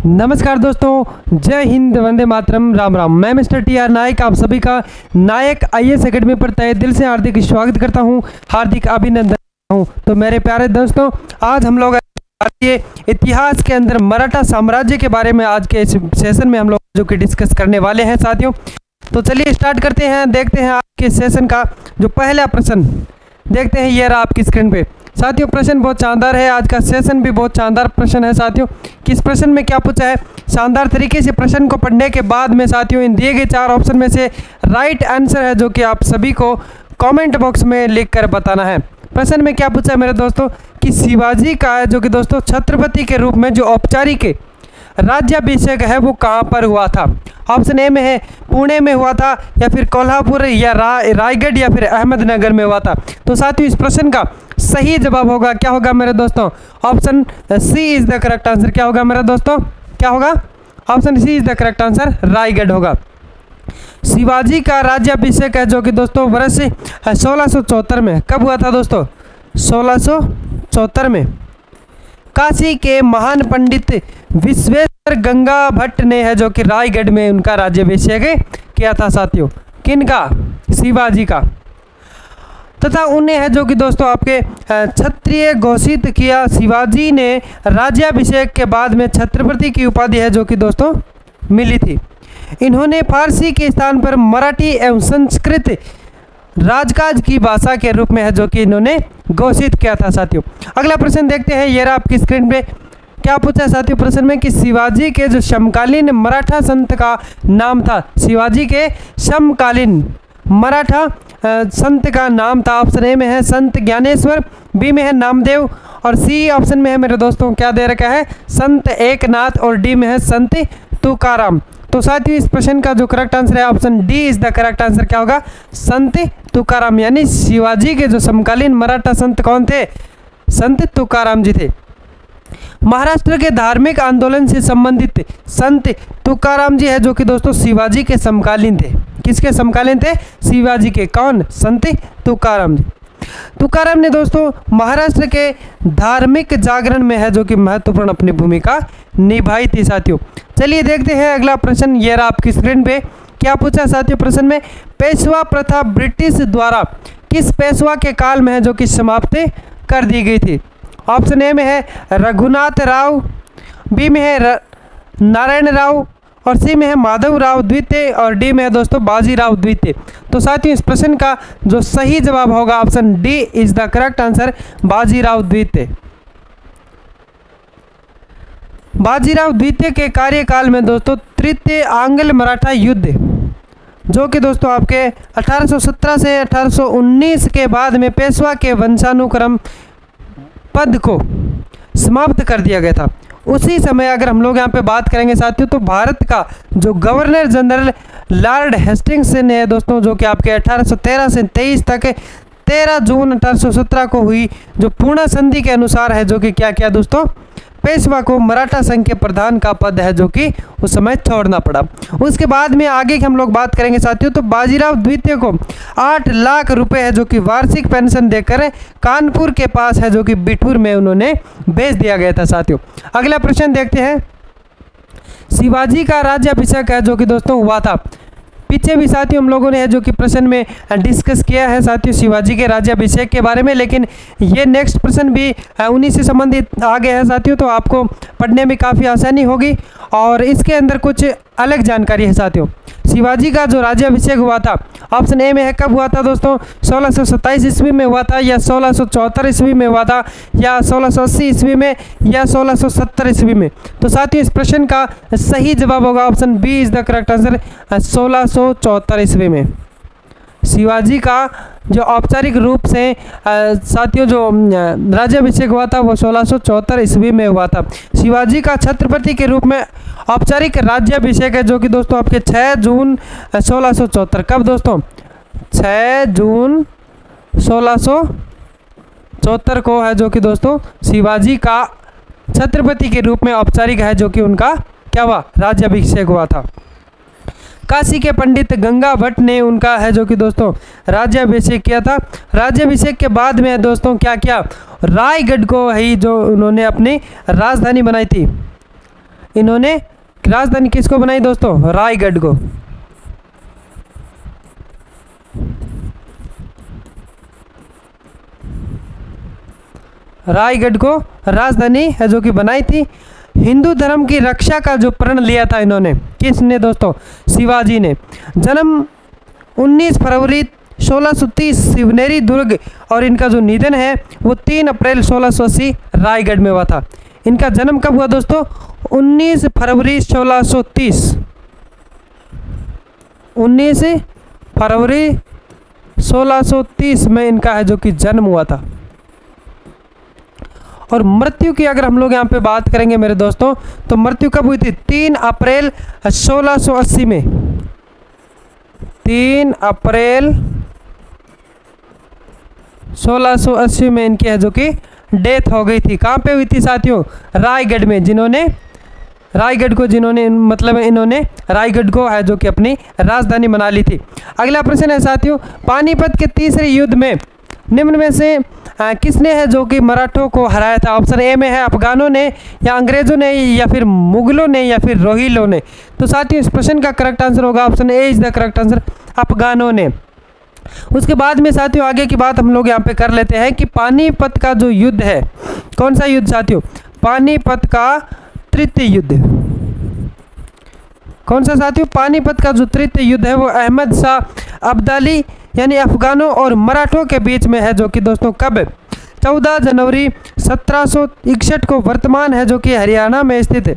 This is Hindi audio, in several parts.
नमस्कार दोस्तों, जय हिंद, वंदे मातरम, राम राम। मैं मिस्टर टी आर नायक आप सभी का नायक आईएएस एकेडमी पर तहे दिल से हार्दिक स्वागत करता हूं, हार्दिक अभिनंदन हूं। तो मेरे प्यारे दोस्तों, आज हम लोग भारतीय इतिहास के अंदर मराठा साम्राज्य के बारे में आज के इस सेशन में हम लोग जो कि डिस्कस करने वाले हैं साथियों। तो चलिए स्टार्ट करते हैं, देखते हैं आज के सेशन का जो पहला प्रश्न देखते हैं। ये रहा आपकी स्क्रीन पे साथियों। प्रश्न बहुत शानदार है, आज का सेशन भी बहुत शानदार प्रश्न है साथियों। किस प्रश्न में क्या पूछा है, शानदार तरीके से प्रश्न को पढ़ने के बाद में साथियों इन दिए गए 4 ऑप्शन में से राइट आंसर है जो कि आप सभी को कमेंट बॉक्स में लिख कर बताना है। प्रश्न में क्या पूछा है मेरे दोस्तों कि शिवाजी का है जो कि दोस्तों छत्रपति के रूप में जो औपचारिक राज्याभिषेक है वो कहाँ पर हुआ था। ऑप्शन ए में है पुणे में हुआ था, या फिर कोल्हापुर, या रायगढ़, या फिर अहमदनगर में हुआ था। तो साथियों इस प्रश्न का सही जवाब होगा क्या होगा मेरे दोस्तों, option C is the correct answer. क्या होगा मेरे दोस्तों, क्या होगा, option C is the correct answer, Raigad होगा। शिवाजी का राज्याभिषेक है जो कि दोस्तों वर्ष 1674 में कब हुआ था दोस्तों, 1674 में। काशी के महान पंडित विश्वेश्वर गंगा भट्ट ने है जो कि रायगढ़ में उनका राज्याभिषेक किया था साथियों। किनका, शिवाजी का। तथा उन्हें है जो कि दोस्तों आपके क्षत्रिय घोषित किया। शिवाजी ने राज्याभिषेक के बाद में छत्रपति की उपाधि है जो कि दोस्तों मिली थी। इन्होंने फारसी के स्थान पर मराठी एवं संस्कृत राजकाज की भाषा के रूप में है जो कि इन्होंने घोषित किया था साथियों। अगला प्रश्न देखते हैं, ये रहा आपकी स्क्रीन पे। क्या पूछा है साथियों प्रश्न में कि शिवाजी के जो समकालीन मराठा संत का नाम था, शिवाजी के समकालीन मराठा संत का नाम था। ऑप्शन ए में है संत ज्ञानेश्वर, बी में है नामदेव, और सी ऑप्शन में है मेरे दोस्तों क्या दे रखा है, संत एकनाथ, और डी में है संत तुकाराम। तो साथियों इस प्रश्न का जो करेक्ट आंसर है option D is the correct answer. क्या होगा, संत तुकाराम, यानी शिवाजी के जो समकालीन मराठा संत कौन थे, संत तुकाराम जी थे। महाराष्ट्र के धार्मिक आंदोलन से संबंधित संत तुकाराम जी है जो कि दोस्तों शिवाजी के समकालीन थे। किसके समकालीन थे, शिवाजी के। कौन, संत तुकाराम जी। तुकाराम ने दोस्तों महाराष्ट्र के धार्मिक जागरण में है जो कि महत्वपूर्ण अपनी भूमिका निभाई थी साथियों। चलिए देखते हैं अगला प्रश्न, ये रहा आपकी स्क्रीन पे। क्या पूछा साथियों प्रश्न में, पेशवा प्रथा ब्रिटिश द्वारा किस पेशवा के काल में है जो कि समाप्त कर दी गई थी। ऑप्शन ए में है रघुनाथ राव, बी में है नारायण राव, और सी में है माधव राव द्वितीय, और डी में है दोस्तों बाजीराव द्वितीय। तो साथियों इस प्रश्न का जो सही जवाब होगा option D is the correct answer, Bajirao द्वितीय। बाजीराव द्वितीय के कार्यकाल में दोस्तों तृतीय आंग्ल मराठा युद्ध जो कि दोस्तों आपके 1817 से 1819 के बाद में पेशवा के वंशानुक्रम पद को समाप्त कर दिया गया था। उसी समय अगर हम लोग यहाँ पे बात करेंगे साथियों तो भारत का जो गवर्नर जनरल लॉर्ड हेस्टिंग्स ने दोस्तों जो कि आपके 1813 से 23 तक 13 जून 1817 को हुई जो पूर्ण संधि के अनुसार है जो कि क्या किया दोस्तों, पेशवा को मराठा संघ के प्रधान का पद है जो कि उस समय छोड़ना पड़ा। उसके बाद में आगे की हम लोग बात करेंगे साथियों तो बाजीराव द्वितीय को 8 लाख रुपए है जो कि वार्षिक पेंशन देकर कानपुर के पास है जो कि बिठूर में उन्होंने भेज दिया गया था साथियों। अगला प्रश्न देखते हैं, शिवाजी का राज्याभिषेक है जो कि दोस्तों हुआ था। पीछे भी साथियों हम लोगों ने है जो कि प्रश्न में डिस्कस किया है साथियों शिवाजी के राज्याभिषेक के बारे में, लेकिन ये नेक्स्ट प्रश्न भी उन्हीं से संबंधित आ गया है साथियों, तो आपको पढ़ने में काफ़ी आसानी होगी। और इसके अंदर कुछ अलग जानकारी है साथियों। शिवाजी का जो राज्याभिषेक हुआ था ऑप्शन ए में है कब हुआ था दोस्तों, 1627 ईस्वी में हुआ था, या 1674 ईस्वी में हुआ था, या 1680 ईस्वी में, या 1670 ईस्वी में। तो साथियों इस प्रश्न का सही जवाब होगा option B is the correct answer, 1674 ईस्वी में शिवाजी का जो औपचारिक रूप से साथियों जो राज्याभिषेक हुआ था वो 1674 ईस्वी में हुआ था। शिवाजी का छत्रपति के रूप में औपचारिक राज्याभिषेक है जो कि दोस्तों आपके 6 जून 1674 कब दोस्तों, 6 जून 1674 को है जो कि दोस्तों शिवाजी का छत्रपति के रूप में औपचारिक है जो कि उनका क्या हुआ, राज्याभिषेक हुआ था। काशी के पंडित गंगा भट्ट ने उनका है जो कि दोस्तों राज्याभिषेक किया था। राज्याभिषेक के बाद में दोस्तों क्या किया, रायगढ़ को ही जो उन्होंने अपनी राजधानी बनाई थी। इन्होंने राजधानी किसको बनाई दोस्तों? रायगढ़ को। रायगढ़ को राजधानी है जो कि बनाई थी। हिंदू धर्म की रक्षा का जो प्रण लिया था इन्होंने, किसने दोस्तों? शिवाजी ने। जन्म 19 फरवरी 1630 शिवनेरी दुर्ग, और इनका जो निधन है वो 3 अप्रैल 1680 रायगढ़ में हुआ था। इनका जन्म कब हुआ दोस्तों? 19 फरवरी 1630। 19 फरवरी 1630 में इनका है जो कि जन्म हुआ था। और मृत्यु की अगर हम लोग यहाँ पे बात करेंगे मेरे दोस्तों, तो मृत्यु कब हुई थी? 3 अप्रैल 1680 में। 3 अप्रैल 1680 में इनकी है जो कि डेथ हो गई थी। कहाँ पे हुई थी साथियों? रायगढ़ में। जिन्होंने रायगढ़ को है जो कि अपनी राजधानी बना ली थी। अगला प्रश्न है साथियों, पानीपत के तीसरे युद्ध में निम्न में से किसने है जो कि मराठों को हराया था? ऑप्शन ए में है अफगानों ने, या अंग्रेजों ने, या फिर मुगलों ने, या फिर रोहिलों ने। तो साथियों इस प्रश्न का करेक्ट आंसर होगा option A is the correct answer, अफगानों ने। उसके बाद में साथियों आगे की बात हम लोग यहाँ पे कर लेते हैं कि पानीपत का जो युद्ध है, कौन सा युद्ध साथियों? पानीपत का तृतीय युद्ध। कौन सा साथियों? पानीपत का जो तृतीय युद्ध है वो अहमद शाह अब्दाली यानी अफगानों और मराठों के बीच में है जो कि दोस्तों कब? 14 जनवरी 1761 को वर्तमान है जो कि हरियाणा में स्थित है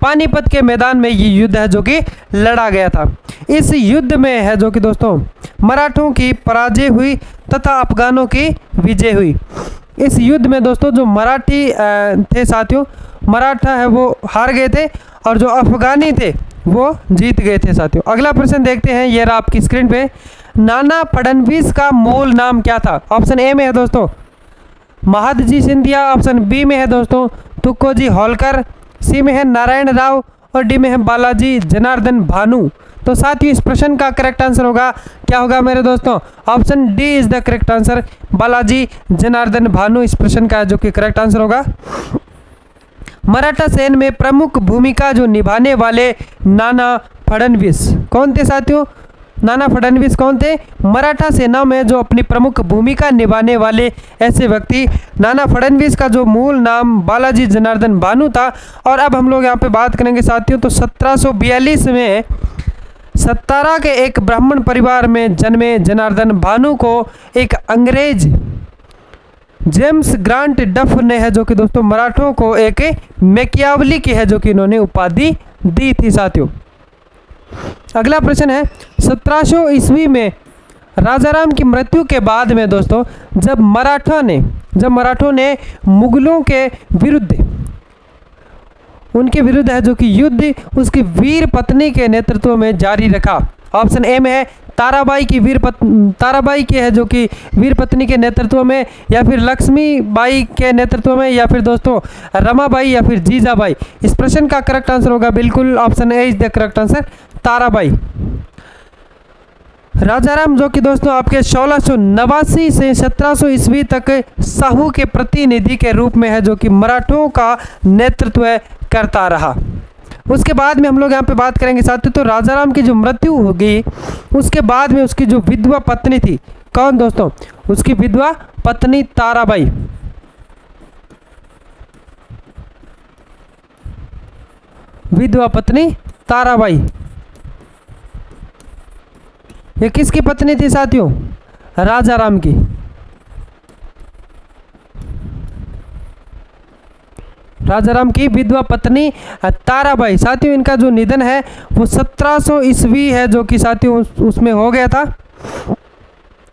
पानीपत के मैदान में ये युद्ध है जो कि लड़ा गया था। इस युद्ध में है जो कि दोस्तों मराठों की पराजय हुई तथा अफगानों की विजय हुई। इस युद्ध में दोस्तों जो मराठी थे साथियों, मराठा है वो हार गए थे और जो अफगानी थे वो जीत गए थे साथियों। अगला प्रश्न देखते हैं, ये रहा आपकी स्क्रीन पे। नाना फडणवीस का मूल नाम क्या था? ऑप्शन ए में है दोस्तों महादजी सिंधिया, ऑप्शन बी में है दोस्तों तुक्कोजी होलकर, सी में है नारायण राव और डी में है बालाजी जनार्दन भानु। तो साथियों इस प्रश्न का करेक्ट आंसर होगा, क्या होगा मेरे दोस्तों? Option D is the correct answer, Balaji Janardan Bhanu इस प्रश्न का जो कि करेक्ट आंसर होगा। मराठा सैन्य में प्रमुख भूमिका जो निभाने वाले नाना फडणवीस कौन थे साथियों? नाना फडणवीस कौन थे? मराठा सेना में जो अपनी प्रमुख भूमिका निभाने वाले ऐसे व्यक्ति। नाना फडणवीस का जो मूल नाम बालाजी जनार्दन भानु था। और अब हम लोग यहाँ पे बात करेंगे साथियों, तो 1742 में सतारा के एक ब्राह्मण परिवार में जन्मे जनार्दन भानु को एक अंग्रेज जेम्स ग्रांट डफ ने है जो कि दोस्तों मराठों को एक मैकियावली की है जो कि इन्होंने उपाधि दी थी साथियों। अगला प्रश्न है 1700 ईस्वी में राजाराम की मृत्यु के बाद में दोस्तों जब मराठों ने मुगलों के विरुद्ध उनके विरुद्ध है जो कि युद्ध उसकी वीर पत्नी के नेतृत्व में जारी रखा। ऑप्शन ए में है ताराबाई की है जो कि वीर पत्नी के नेतृत्व में, या फिर लक्ष्मी बाई के नेतृत्व में, या फिर दोस्तों रमाबाई या फिर जीजाबाई। इस प्रश्न का करेक्ट आंसर होगा बिल्कुल option A is the correct answer, Tarabai. Rajaram जो कि दोस्तों आपके 1689 से 1700 ईस्वी तक साहू के प्रतिनिधि के रूप में है जो कि मराठों का नेतृत्व करता रहा। उसके बाद में हम लोग यहाँ पे बात करेंगे साथियों, तो राजाराम की जो मृत्यु हो गई उसके बाद में उसकी जो विधवा पत्नी थी, कौन दोस्तों? उसकी विधवा पत्नी ताराबाई। विधवा पत्नी ताराबाई ये किसकी पत्नी थी साथियों? राजाराम की। राजाराम की विधवा पत्नी ताराबाई। साथियों इनका जो निधन है वो 1700 ईस्वी है जो कि साथियों उसमें हो गया था।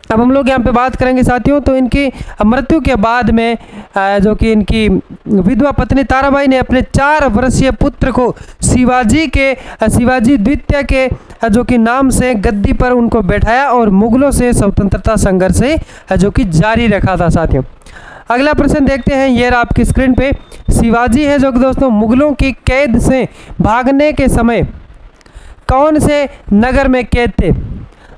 अब हम लोग यहाँ पे बात करेंगे साथियों, तो इनकी मृत्यु के बाद में जो कि इनकी विधवा पत्नी ताराबाई ने अपने 4 वर्षीय पुत्र को शिवाजी द्वितीय के जो कि नाम से गद्दी पर उनको बैठाया और मुगलों से स्वतंत्रता संघर्ष जो कि जारी रखा था साथियों। अगला प्रश्न देखते हैं, ये रहा आपकी स्क्रीन पे। शिवाजी है जो कि दोस्तों मुगलों की कैद से भागने के समय कौन से नगर में कैद थे?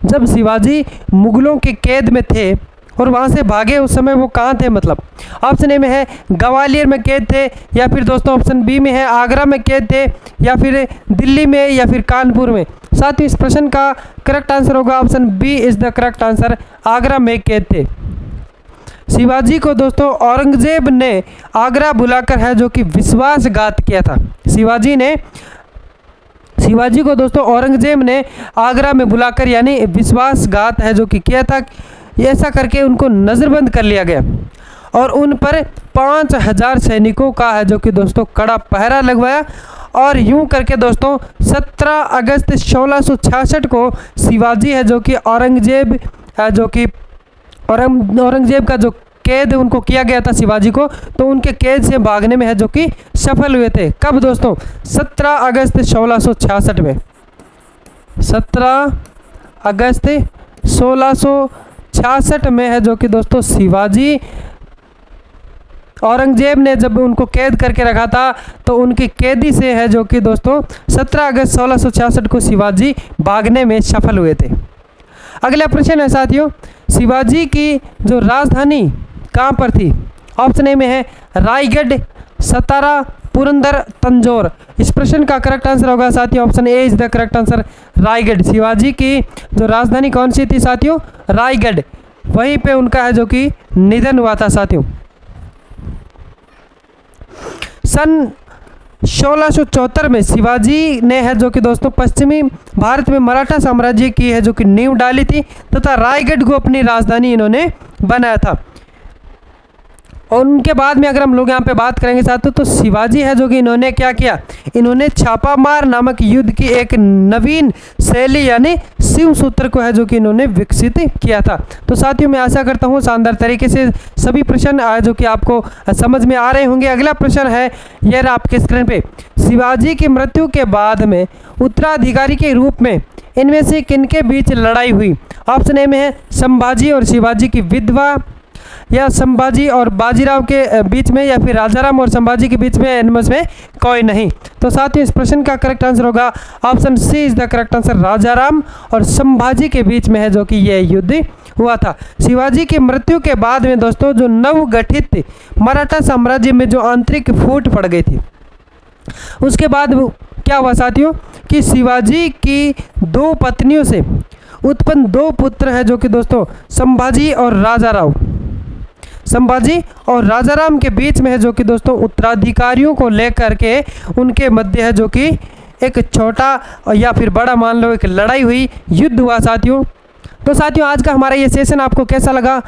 जब शिवाजी मुगलों की कैद में थे और वहाँ से भागे, उस समय वो कहाँ थे मतलब। ऑप्शन ए में है ग्वालियर में कैद थे, या फिर दोस्तों ऑप्शन बी में है आगरा में कैद थे, या फिर दिल्ली में, या फिर कानपुर में। साथियों इस प्रश्न का करेक्ट आंसर होगा option B is the correct answer, Agra में कैद थे। शिवाजी को दोस्तों औरंगजेब ने आगरा बुलाकर है जो कि विश्वासघात किया था। शिवाजी को दोस्तों औरंगजेब ने आगरा में बुलाकर यानी विश्वासघात है जो कि किया था। ऐसा करके उनको नज़रबंद कर लिया गया और उन पर 5000 सैनिकों का है जो कि दोस्तों कड़ा पहरा लगवाया। और यूं करके दोस्तों 17 अगस्त 1666 को शिवाजी है जो कि औरंगजेब का जो कैद उनको किया गया था शिवाजी को, तो उनके कैद से भागने में है जो कि सफल हुए थे। कब दोस्तों? 17 अगस्त 1666 में। 17 अगस्त 1666 में है जो कि दोस्तों शिवाजी, औरंगजेब ने जब उनको कैद करके रखा था तो उनकी कैदी से है जो कि दोस्तों 17 अगस्त 1666 को शिवाजी भागने में सफल हुए थे। अगला प्रश्न है साथियों, शिवाजी की जो राजधानी कहाँ पर थी? ऑप्शन ए में है रायगढ़, सतारा, पुरंदर, तंजौर। इस प्रश्न का करेक्ट आंसर होगा साथियों option A is the correct answer, Raigarh. Shivaji की जो राजधानी कौन सी थी साथियों? रायगढ़। वहीं पे उनका है जो कि निधन हुआ था साथियों। सन 1674 में शिवाजी ने है जो कि दोस्तों पश्चिमी भारत में मराठा साम्राज्य की है जो कि नींव डाली थी तथा रायगढ़ को अपनी राजधानी इन्होंने बनाया था। और उनके बाद में अगर हम लोग यहाँ पे बात करेंगे साथियों तो शिवाजी है जो कि इन्होंने क्या किया, इन्होंने छापामार नामक युद्ध की एक नवीन शैली यानी शिव सूत्र को है जो कि इन्होंने विकसित किया था। तो साथियों मैं आशा करता हूँ शानदार तरीके से सभी प्रश्न जो कि आपको समझ में आ रहे होंगे। अगला प्रश्न है ये रहा आपके स्क्रीन पे, शिवाजी की मृत्यु के बाद में उत्तराधिकारी के रूप में इनमें से किनके बीच लड़ाई हुई? ऑप्शन ए में है संभाजी और शिवाजी की विधवा, या संभाजी और बाजीराव के बीच में, या फिर राजाराम और संभाजी के बीच में, इनमें से कोई नहीं। तो साथियों इस प्रश्न का करेक्ट आंसर होगा option C is the correct answer, Rajaram और संभाजी के बीच में है जो कि यह युद्ध हुआ था। शिवाजी की मृत्यु के बाद में दोस्तों जो नवगठित मराठा साम्राज्य में जो आंतरिक फूट पड़ गई थी, उसके बाद क्या हुआ साथियों कि शिवाजी की 2 पत्नियों से उत्पन्न 2 पुत्र है जो कि दोस्तों संभाजी और राजाराम के बीच में है जो कि दोस्तों उत्तराधिकारियों को लेकर के उनके मध्य है जो कि एक छोटा या फिर बड़ा मान लो एक लड़ाई हुई, युद्ध हुआ साथियों। तो साथियों आज का हमारा ये सेशन आपको कैसा लगा?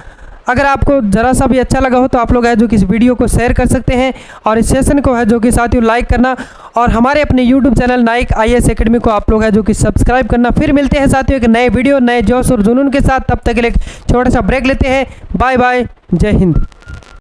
अगर आपको ज़रा सा भी अच्छा लगा हो तो आप लोग है जो कि इस वीडियो को शेयर कर सकते हैं और इस सेशन को है जो कि साथियों लाइक करना और हमारे अपने YouTube channel Naik IAS academy को आप लोग है जो कि सब्सक्राइब करना। फिर मिलते हैं साथियों एक नए वीडियो नए जोश और जुनून के साथ, तब तक के लिए छोटा सा ब्रेक लेते हैं। बाय बाय, जय हिंद।